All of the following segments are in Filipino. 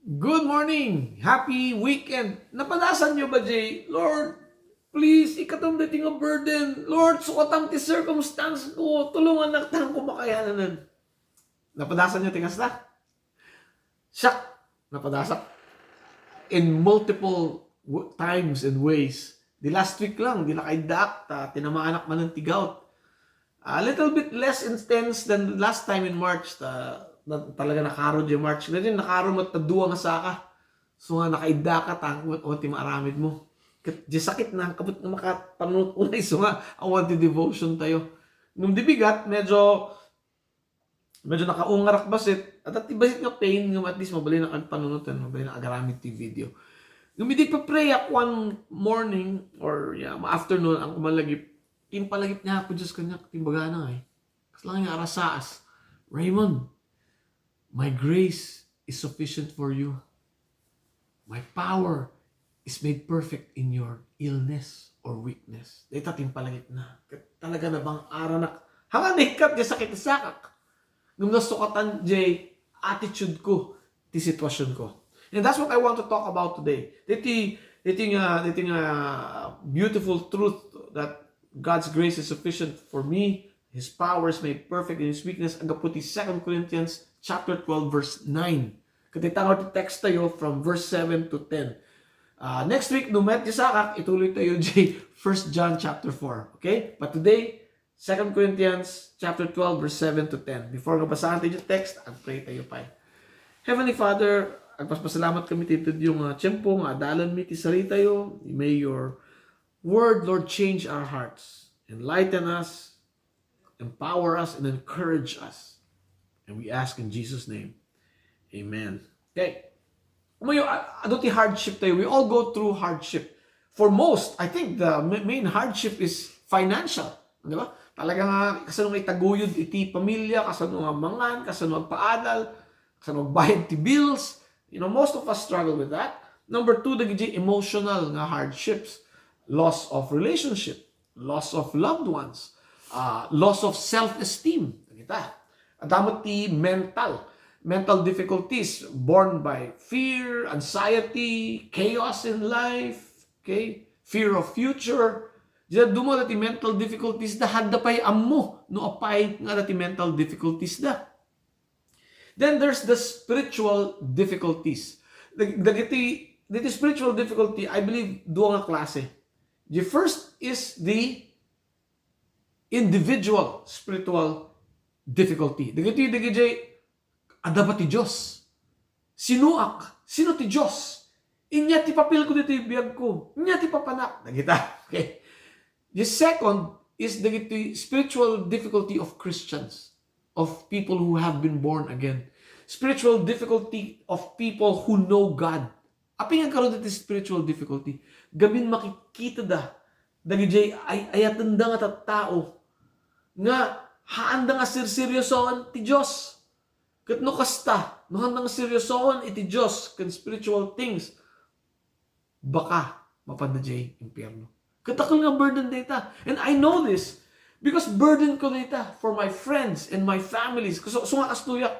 Good morning! Happy weekend! Napadasan nyo ba, Jay? Lord, please, ikatam dating a burden. Lord, sukatam ti circumstance ko. Tulungan na tang kumakayanan. Napadasan nyo tingas na? Siyak! Napadasak. In multiple times and ways. The last week lang, di nakaidak, tinamaanak man ng tigout. A little bit less intense than last time in March. Talaga nakaro di March. Ganyan, nakaro mo taduwa nga saka. So nga nakaida ka, tangkot, o ti maaramid mo. Di sakit na, kapit nga makapanunod unay. So nga, awan ti devotion tayo. Nung dibigat, medyo nakaungarak basit. At basit nga pain, nga at least mabali na panunod, mabali na agaramid ti video. Nung hindi pa pray ako one morning, or afternoon, ang kumalagip, timpalagip niya ako Diyos kanya, timbaga na eh. Kasi lang yung arasaas. Raymond, my grace is sufficient for you. My power is made perfect in your illness or weakness. Dito timpalagip na. Talaga na bang aranak? Hanga nikat niya sakit sakak. Nung nasukatan jay attitude ko, ti sitwasyon ko. And that's what I want to talk about today. Dito beautiful truth that God's grace is sufficient for me. His power is made perfect in His weakness. Ang kaputi 2 Corinthians chapter 12 verse 9. Katitangod ti text tayo from verse 7 to 10. Next week, numet di sakak, ituloy tayo J 1 John chapter 4. Okay? But today, 2 Corinthians chapter 12 verse 7 to 10. Before nga basahan tayo yung text, ang pray tayo pa. Heavenly Father, agpasalamat kami tito yung tiyempo nga adalan mi ti sarita yo. May your word, Lord, change our hearts. Enlighten us, empower us, and encourage us. And we ask in Jesus' name. Amen. Okay. Ano ti hardship tayo? We all go through hardship. For most, I think the main hardship is financial. Di ba? Talaga nga, kasano nga itaguyod iti pamilya, kasano nga mangan, kasano magpaadal, kasano magbayad ti bills. Most of us struggle with that. Number 2, the emotional nga hardships. Loss of relationship, loss of loved ones, loss of self-esteem. Adamot ti mental difficulties born by fear, anxiety, chaos in life, okay? Fear of future. Diyan dumo ti mental difficulties da hadda pay ammo no apay nga ti mental difficulties da. Then there's the spiritual difficulties. The spiritual difficulty, I believe, duwa nga klase. The first is the individual spiritual difficulty. Dagiti adaba ti Diyos. Sinuak. Sino ti Diyos? Inya ti papil ko dito ibiyag ko. Inya ti papanak. Dagita. Okay. The second is the spiritual difficulty of Christians. Of people who have been born again. Spiritual difficulty of people who know God. Aping ang karoon dito spiritual difficulty. Gabin makikita da. Dagiti ayatan da nga tattao. Nga haanda nga seryosoan ti Diyos. Kat no kasta, no handang seryosoan iti Diyos kan spiritual things, baka mapadajay impyerno. Katakal nga burden data. And I know this because burden ko data for my friends and my families. So nga kastuyak.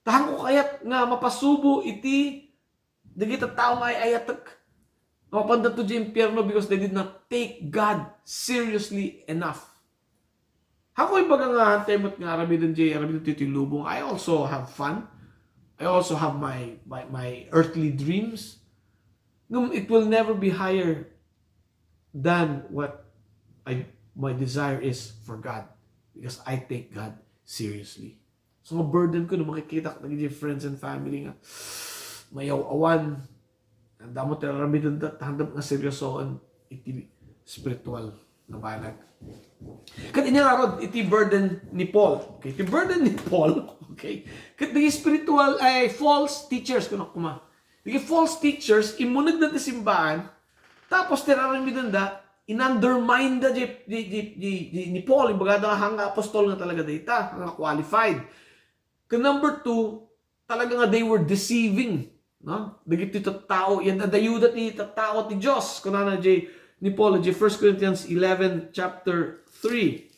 Tahang ko kayat nga mapasubo iti dagita tao nga ayatek. Mapanda to di impyerno because they did not take God seriously enough. Ako ibaga nga temot nga arabidon titilubong. I also have fun. I also have my earthly dreams. It will never be higher than what my desire is for God. Because I take God seriously. So nga burden ko na makikita ko ng friends and family nga mayaw-awan. Ang damot na arabidon handam nga seryosoan iti spiritual na banag. Kat inarod iti burden ni Paul. Okay, iti burden ni Paul. Okay. Kat the spiritual false teachers kuno kuma. The false teachers imunag na ti simbahan tapos tiraran mi da in-undermine da ni Paul ibaga da hanga apostol nga talaga data, hanga qualified. Kat number 2, talaga nga they were deceiving, no? Dagiti tao yan adayuda ti tao ti Dios kuno na ni Paul, 1 Corinthians 11, chapter 3.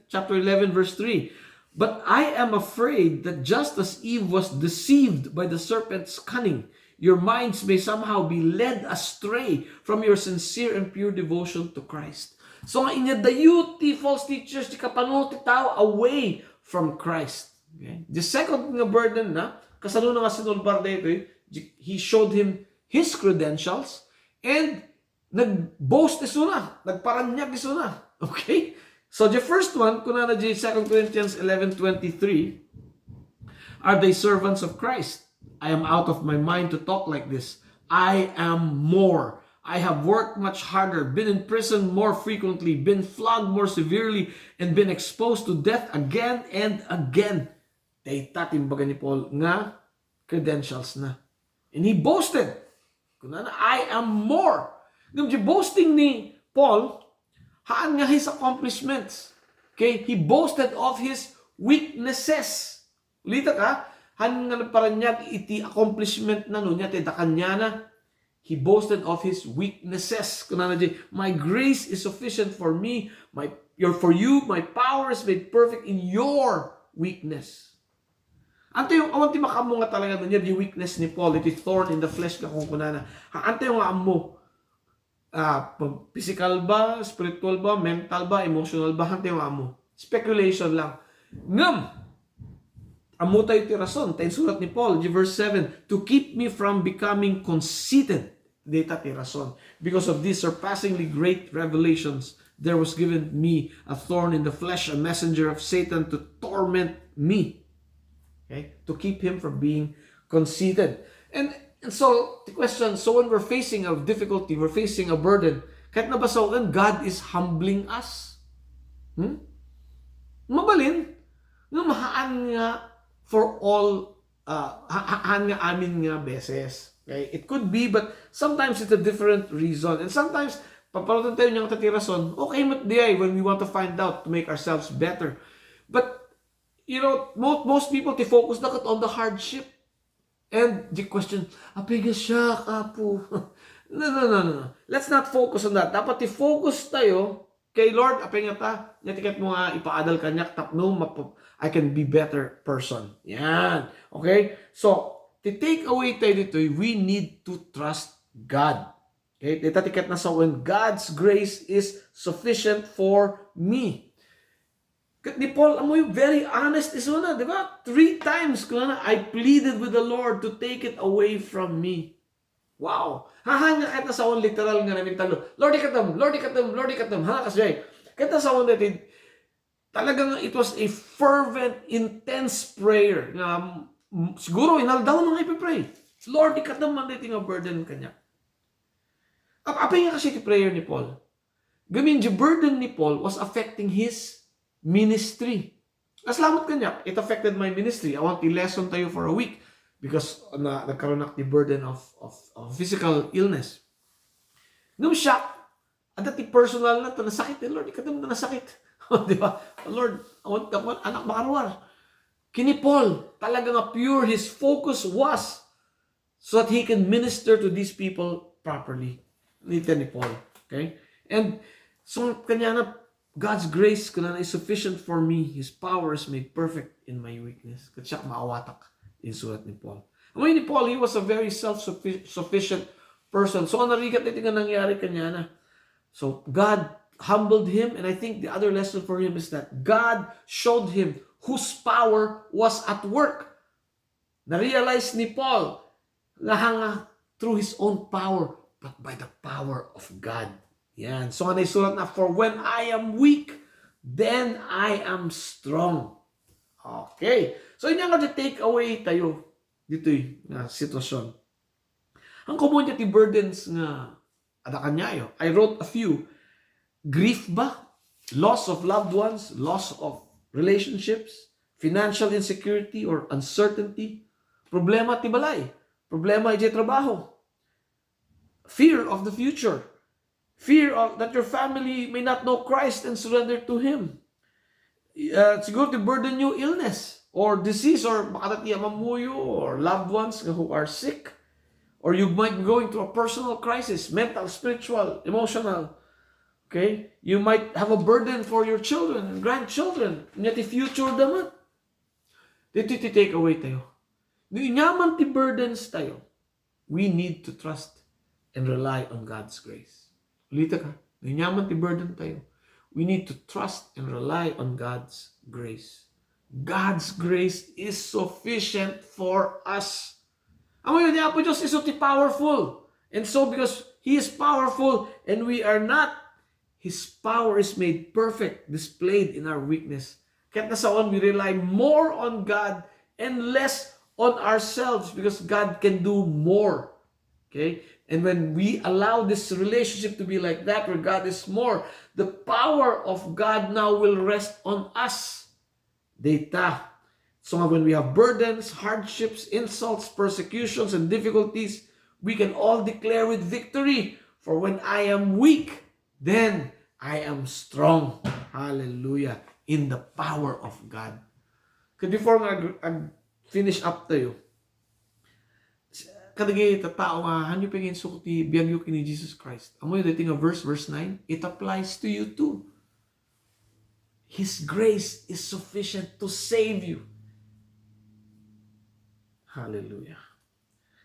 Chapter 11, verse 3. But I am afraid that just as Eve was deceived by the serpent's cunning, your minds may somehow be led astray from your sincere and pure devotion to Christ. So nga inya dayuti false teachers di kapanulti tao away from Christ. Okay? The second nga burden na, kasano na nga sinulbar dito, he showed him his credentials and nag-boast iso na, nagparanyag iso na. Okay? So the first one, kuna na 2 Corinthians 11:23, are they servants of Christ? I am out of my mind to talk like this. I am more. I have worked much harder, been in prison more frequently, been flogged more severely, and been exposed to death again and again. Dayta timbaga ni Paul nga credentials na. And he boasted. Kuna na, I am more. Yung boasting ni Paul, haan nga his accomplishments. Okay? He boasted of his weaknesses. Ulita ka, haan nga nagparanyag iti accomplishment na nun, yate da kanya na, he boasted of his weaknesses. Kuna na my grace is sufficient for me, for you, my power is made perfect in your weakness. Anto yung awanti makamo nga talaga nun, yung weakness ni Paul, iti thorn in the flesh ka kung kunana. Anto yung amo, physical ba, spiritual ba, mental ba, emotional ba, hante yung amo. Speculation lang. Ngam! Amo tayo ti rason. Tayo sulat ni Paul, verse 7, to keep me from becoming conceited. Data ti rason. Because of these surpassingly great revelations, there was given me a thorn in the flesh, a messenger of Satan to torment me. Okay? To keep him from being conceited. And so, the question, so when we're facing a difficulty, we're facing a burden, kahit nabasawan, God is humbling us. Mabalin, nga mahaan nga for all, haan nga amin nga beses. Okay? It could be, but sometimes it's a different reason. And sometimes, papalutan tayo niyang tatirason, okay mat di ay when we want to find out to make ourselves better. But, you know, most people, they focus na on the hardship. And the question, apiga siya, kapo. No. Let's not focus on that. Dapat i-focus tayo kay Lord, apiga ta, natikat mo nga, ipaadal kanyak, tapno, I can be better person. Yan. Okay? So, to take away tayo dito, we need to trust God. Okay? Tatikat na sa when God's grace is sufficient for me. Ni Paul, amoy very honest iso na, di ba? 3 times ko na, I pleaded with the Lord to take it away from me. Wow! Hahanga kahit nasa on literal nga namin talo. Lord, ikatam, Lord, ikatam, Lord, ikatam. Ha, kasi kahit nasa on natin, talagang it was a fervent, intense prayer. Siguro, inaldaw nang ipipray. Lord, ikatam man natin nga burden kanya. Apay nga kasi prayer ni Paul. Gamin, the burden ni Paul was affecting his ministry. Aslamot kanya, it affected my ministry. I want i-lesson tayo for a week because nagkaroon ako the burden of physical illness. Nung shock, adati personal na ito, nasakit. Lord, ikatam na nasakit. Di ba? Lord, I want anak makarwar. Kini Paul, talagang pure, his focus was so that he can minister to these people properly. Nita ni Paul. Okay? And so, kanya na, God's grace is sufficient for me. His power is made perfect in my weakness. Kasi siya maawatak in sulat ni Paul. Ngayon ni Paul, he was a very self-sufficient person. So, narigat ito nga nangyari kanya na. So, God humbled him, and I think the other lesson for him is that God showed him whose power was at work. Na-realize ni Paul nga through his own power, but by the power of God. Yan. So, ano sulat na, for when I am weak, then I am strong. Okay. So, yun yung take away tayo dito na sitwasyon. Ang community burdens nga ada kanyayo. I wrote a few. Grief ba? Loss of loved ones? Loss of relationships? Financial insecurity or uncertainty? Problema ti balay? Problema iti trabaho? Fear of the future? Fear of that your family may not know Christ and surrender to Him. Siguro to burden you illness or disease or makatati mamuyo or loved ones who are sick. Or you might be going through a personal crisis, mental, spiritual, emotional. Okay? You might have a burden for your children and grandchildren. Yet the future naman. Dito take away tayo. Nyaman ti burdens tayo. We need to trust and rely on God's grace. Ulita ka. Nyaman ti burden tayo. We need to trust and rely on God's grace. God's grace is sufficient for us. Ang mga Apo Diyos is so powerful. And so because He is powerful and we are not, His power is made perfect, displayed in our weakness. Kaya nasaon, we rely more on God and less on ourselves because God can do more. Okay? And when we allow this relationship to be like that, where God is more, the power of God now will rest on us. Data. So when we have burdens, hardships, insults, persecutions, and difficulties, we can all declare with victory. For when I am weak, then I am strong. Hallelujah. In the power of God. Because before I finish up tayo, kadagay tatao nga, hanyo pingin sukuti biyagyo kini Jesus Christ. Amo yung dating verse 9, it applies to you too. His grace is sufficient to save you. Hallelujah.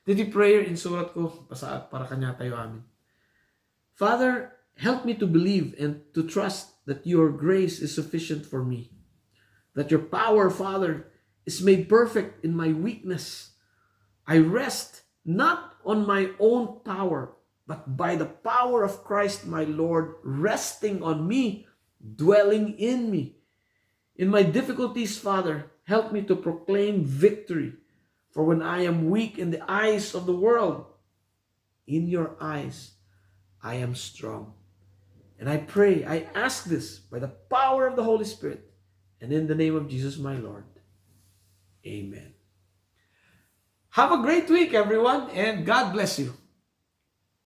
Dito prayer in surat ko, para kanya tayo amin. Father, help me to believe and to trust that your grace is sufficient for me. That your power, Father, is made perfect in my weakness. I rest not on my own power, but by the power of Christ my Lord, resting on me, dwelling in me. In my difficulties, Father, help me to proclaim victory. For when I am weak in the eyes of the world, in your eyes, I am strong. And I pray, I ask this by the power of the Holy Spirit and in the name of Jesus, my Lord. Amen. Have a great week, everyone, and God bless you.